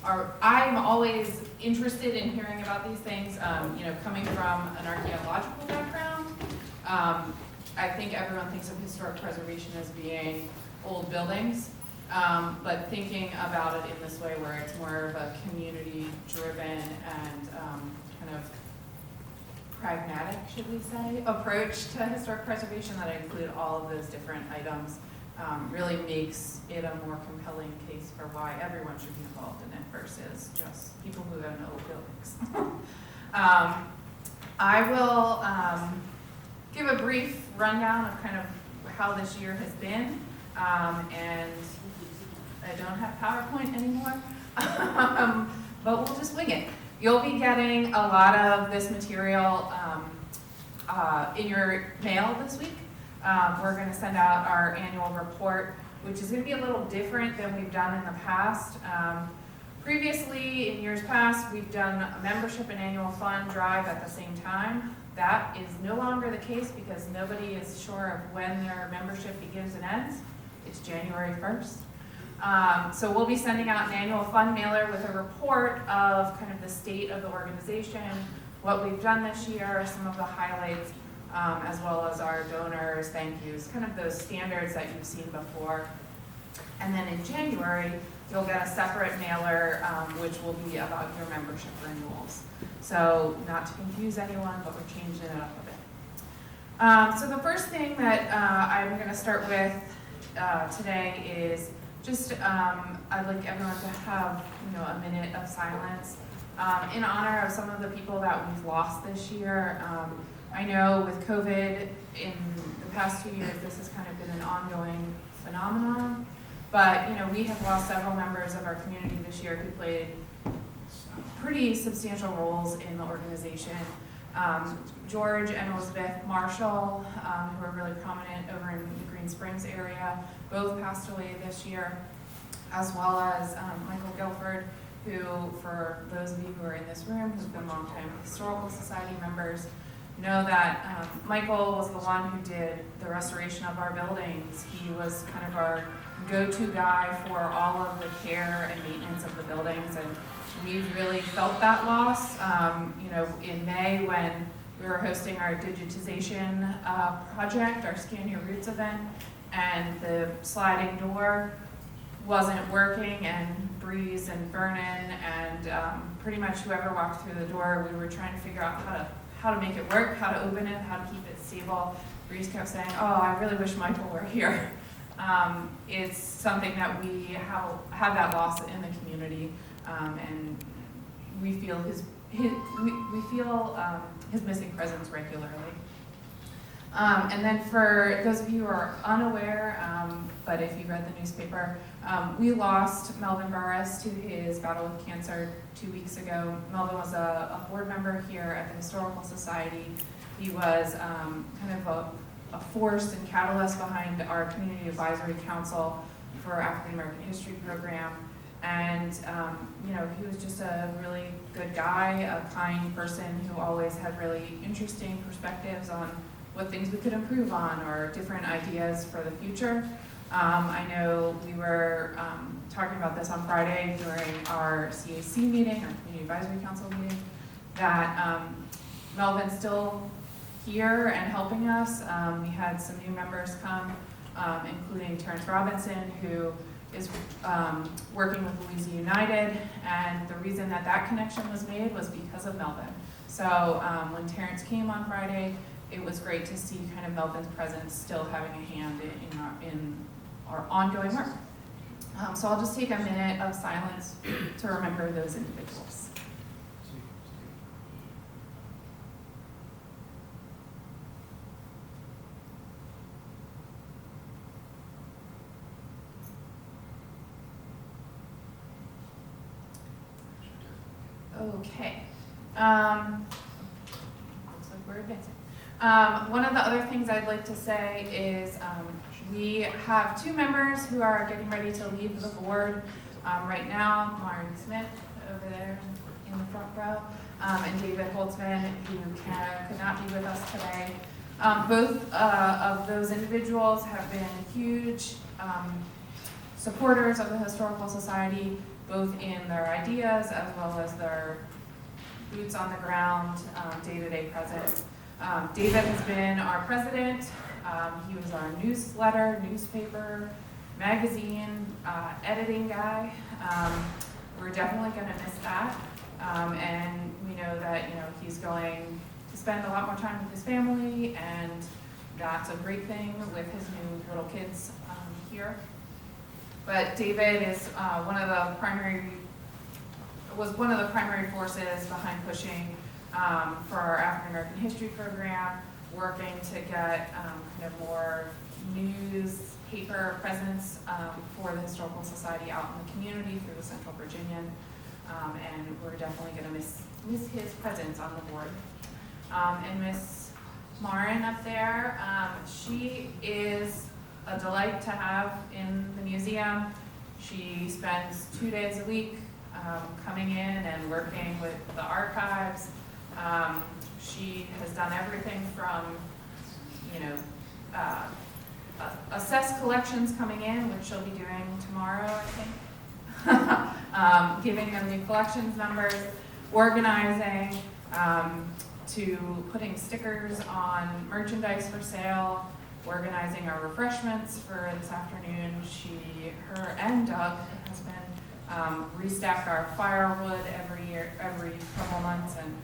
I'm always interested in hearing about these things, coming from an archaeological background. I think everyone thinks of historic preservation as being old buildings, but thinking about it in this way where it's more of a community-driven and kind of pragmatic, should we say, approach to historic preservation that include all of those different items really makes it a more compelling case for why everyone should be involved in it versus just people who own old buildings. I will give a brief rundown of kind of how this year has been, and I don't have PowerPoint anymore, but we'll just wing it. You'll be getting a lot of this material in your mail this week. We're going to send out our annual report, which is going to be a little different than we've done in the past. Previously, in years past, we've done a membership and annual fund drive at the same time. That is no longer the case because nobody is sure of when their membership begins and ends. It's January 1st. So we'll be sending out an annual fund mailer with a report of kind of the state of the organization, what we've done this year, some of the highlights, as well as our donors, thank yous, kind of those standards that you've seen before. And then in January, you'll get a separate mailer, which will be about your membership renewals. So not to confuse anyone, but we're changing it up a bit. So the first thing that I'm going to start with today is just I'd like everyone to have a minute of silence in honor of some of the people that we've lost this year. I know with COVID in the past 2 years, this has kind of been an ongoing phenomenon. But we have lost several members of our community this year who played pretty substantial roles in the organization. George and Elizabeth Marshall, who are really prominent over in the Green Springs area, both passed away this year, as well as Michael Guilford, who, for those of you who are in this room, who've been longtime Historical Society members, know that Michael was the one who did the restoration of our buildings. He was kind of our go-to guy for all of the care and maintenance of the buildings, and we've really felt that loss. In May when we were hosting our digitization project, our Scan Your Roots event, and the sliding door wasn't working, and Breeze and Vernon and pretty much whoever walked through the door, we were trying to figure out how to make it work, how to open it, how to keep it stable. Breeze kept saying, "Oh, I really wish Michael were here." It's something that we have that loss in the community, and we feel his missing presence regularly. And then for those of you who are unaware, but if you read the newspaper, we lost Melvin Burris to his battle with cancer 2 weeks ago. Melvin was a board member here at the Historical Society. He was kind of a force and catalyst behind our Community Advisory Council for our African American History program. And, he was just a really good guy, a kind person who always had really interesting perspectives on what things we could improve on or different ideas for the future. I know we were talking about this on Friday during our CAC meeting, our Community Advisory Council meeting, that Melvin's still here and helping us. We had some new members come, including Terrence Robinson, who is working with Louisa United, and the reason that connection was made was because of Melvin. So when Terrence came on Friday, it was great to see kind of Melvin's presence still having a hand in our ongoing work. So I'll just take a minute of silence to remember those individuals. Okay. Looks like we're advancing. One of the other things I'd like to say is we have 2 members who are getting ready to leave the board right now. Marty Smith over there in the front row, and David Holtzman, who could not be with us today. Both of those individuals have been huge supporters of the Historical Society, both in their ideas as well as their boots on the ground, day-to-day presence. David has been our president. He was our newspaper, magazine, editing guy. We're definitely going to miss that. And we know that, he's going to spend a lot more time with his family, and that's a great thing with his new little kids here. But David is one of the primary forces behind pushing for our African American History program, working to get kind of more newspaper presence for the Historical Society out in the community through the Central Virginian, and we're definitely going to miss his presence on the board. And Miss Marin up there, she is a delight to have in the museum. She spends 2 days a week coming in and working with the archives. She has done everything from, assess collections coming in, which she'll be doing tomorrow, I think. Giving them new collections numbers, organizing, to putting stickers on merchandise for sale, organizing our refreshments for this afternoon. Her and Doug has been restock our firewood every couple months, and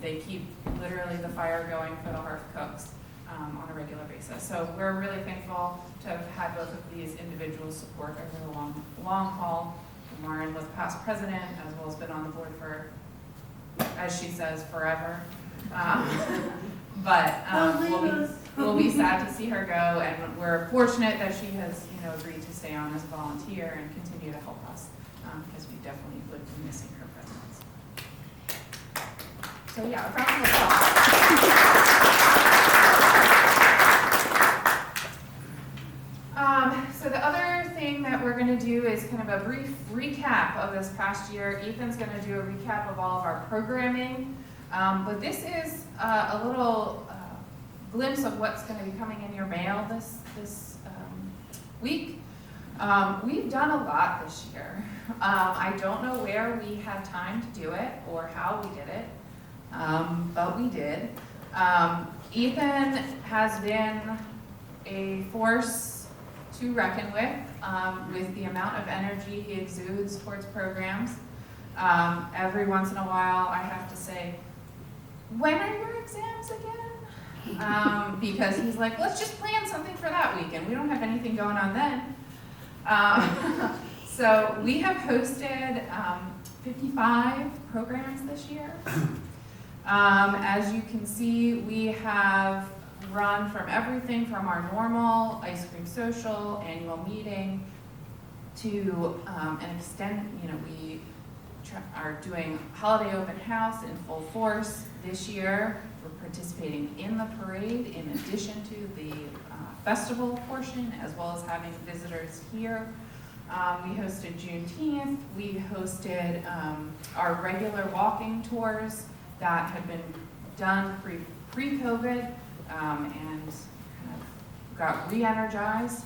they keep literally the fire going for the hearth cooks on a regular basis. So we're really thankful to have had both of these individuals support over the long haul. Lauren was past president, as well as been on the board for, as she says, forever. But we'll be sad to see her go, and we're fortunate that she has, agreed to stay on as a volunteer and continue to help us, because we definitely would be missing her presence. So yeah, a round of applause. So the other thing that we're going to do is kind of a brief recap of this past year. Ethan's going to do a recap of all of our programming, but this is a little glimpse of what's going to be coming in your mail this week. We've done a lot this year. I don't know where we had time to do it or how we did it, but we did. Ethan has been a force to reckon with the amount of energy he exudes towards programs. Every once in a while I have to say, when are your exams again? Because he's like, let's just plan something for that week, and we don't have anything going on then. So we have hosted 55 programs this year. As you can see, we have run from everything from our normal ice cream social annual meeting to an extent, we are doing holiday open house in full force this year. We're participating in the parade in addition to the festival portion, as well as having visitors here. We hosted Juneteenth. We hosted our regular walking tours that had been done pre-COVID, and kind of got re-energized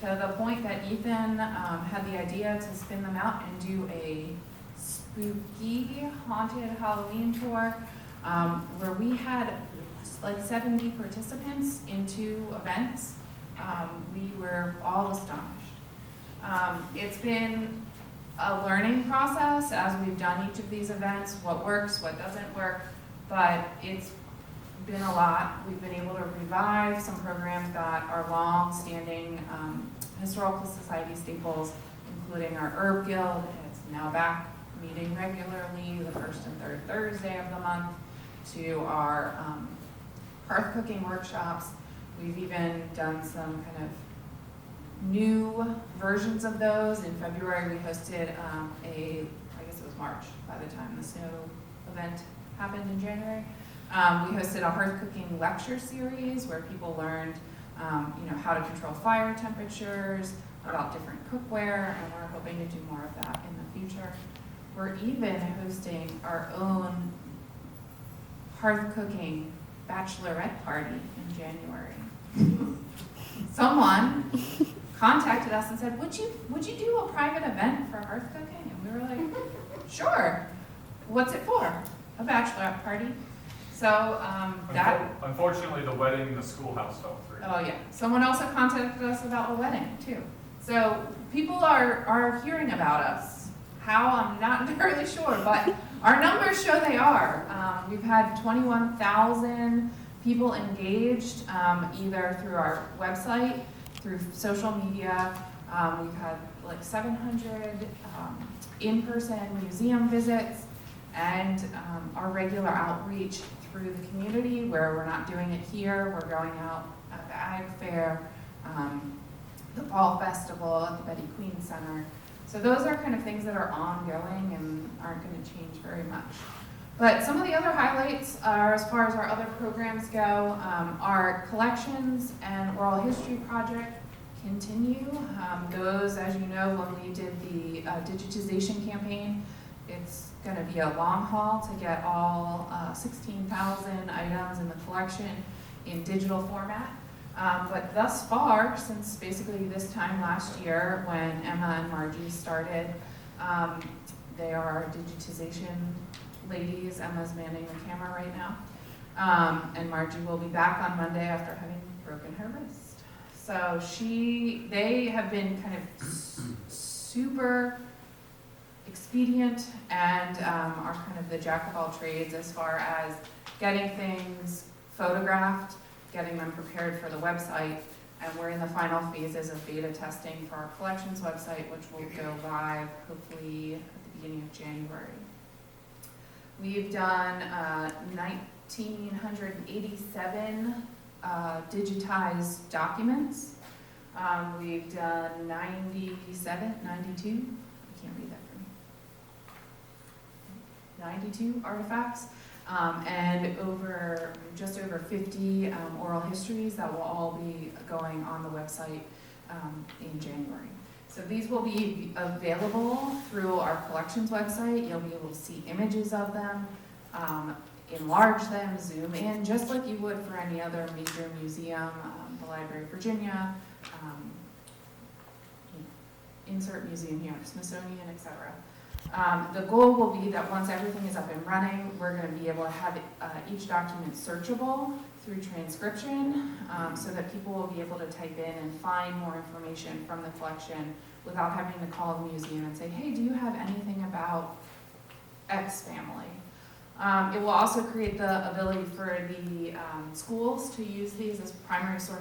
to the point that Ethan had the idea to spin them out and do a spooky haunted Halloween tour, where we had like 70 participants in 2 events. We were all astonished. It's been a learning process as we've done each of these events, what works, what doesn't work, but it's been a lot. We've been able to revive some programs that are long-standing Historical Society staples, including our Herb Guild. It's now back meeting regularly the first and third Thursday of the month, to our hearth cooking workshops. We've even done some kind of new versions of those. In February, we hosted I guess it was March by the time the snow event happened in January. We hosted a hearth cooking lecture series where people learned, how to control fire temperatures, about different cookware, and we're hoping to do more of that in the future. We're even hosting our own hearth cooking bachelorette party in January. Someone contacted us and said, would you do a private event for hearth cooking? And we were like, sure. What's it for? A bachelorette party. So Unfortunately, the wedding in the schoolhouse fell through. Oh yeah. Someone also contacted us about a wedding too. So people are hearing about us. How, I'm not entirely sure, but our numbers show they are. We've had 21,000 people engaged, either through our website, through social media. We've had like 700 in-person museum visits, and our regular outreach through the community, where we're not doing it here. We're going out at the Ag Fair, the Fall Festival, at the Betty Queen Center. So those are kind of things that are ongoing and aren't going to change very much. But some of the other highlights are, as far as our other programs go, our collections and oral history project continue. Those, as you know, when we did the digitization campaign, it's going to be a long haul to get all 16,000 items in the collection in digital format. But thus far, since basically this time last year when Emma and Margie started, they are our digitization ladies. Emma's manning the camera right now. And Margie will be back on Monday after having broken her wrist. So they have been kind of super expedient and are kind of the jack of all trades as far as getting things photographed, getting them prepared for the website, and we're in the final phases of beta testing for our collections website, which will go live hopefully at the beginning of January. We've done 1,987 digitized documents. We've done 92, I can't read that for me, 92 artifacts. And just over 50 oral histories that will all be going on the website in January. So these will be available through our collections website. You'll be able to see images of them, enlarge them, zoom in, just like you would for any other major museum, the Library of Virginia, insert museum here, Smithsonian, etc. The goal will be that once everything is up and running, we're going to be able to have each document searchable through transcription, so that people will be able to type in and find more information from the collection without having to call the museum and say, hey, do you have anything about X family? It will also create the ability for the schools to use these as primary source